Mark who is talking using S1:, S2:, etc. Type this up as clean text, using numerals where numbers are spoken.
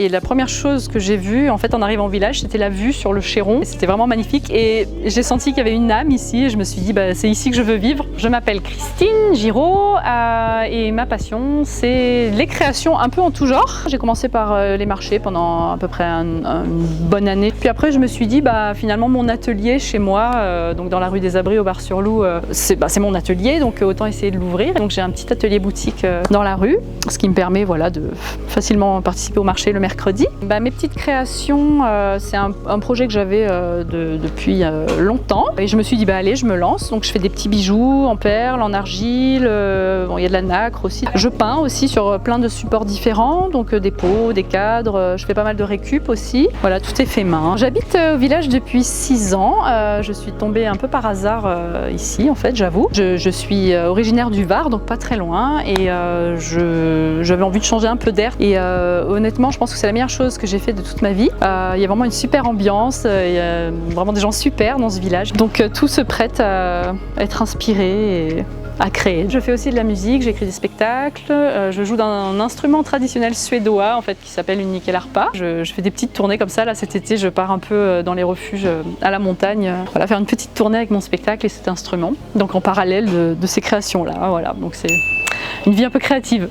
S1: et la première chose que j'ai vue en fait en arrivant au village, c'était la vue sur le Chéron. C'était vraiment magnifique et j'ai senti qu'il y avait une âme ici et je me suis dit c'est ici que je veux vivre. Je m'appelle Christine Giraud et ma passion c'est les créations un peu en tout genre. J'ai commencé par les marchés pendant à peu près une bonne année. Puis après je me suis dit finalement mon atelier chez moi, donc dans la rue des Abris au Bar-sur-Loup, c'est mon atelier, donc autant essayer de l'ouvrir. Donc j'ai un petit atelier boutique dans la rue, ce qui me permet de facilement participer au marché le mercredi. Mes petites créations, c'est un projet que j'avais depuis longtemps et je me suis dit allez, je me lance. Donc je fais des petits bijoux en perles, en argile, il y a de la nacre aussi. Je peins aussi sur plein de supports différents, donc des pots, des cadres, je fais pas mal de récup aussi. Voilà, tout est fait main. J'habite au village depuis 6 ans, je suis tombée un peu par hasard ici en fait, j'avoue. Je suis originaire du Var, donc pas très loin et j'avais envie de changer un peu d'air et honnêtement je pense que c'est la meilleure chose que j'ai fait de toute ma vie. Il y a vraiment une super ambiance, il y a vraiment des gens super dans ce village, donc tout se prête à être inspiré et à créer. Je fais aussi de la musique, j'écris des spectacles, je joue d'un instrument traditionnel suédois en fait qui s'appelle une nickel-harpa. Je fais des petites tournées comme ça, là cet été je pars un peu dans les refuges à la montagne, voilà, faire une petite tournée avec mon spectacle et cet instrument, donc en parallèle de ces créations là, voilà, donc c'est une vie un peu créative.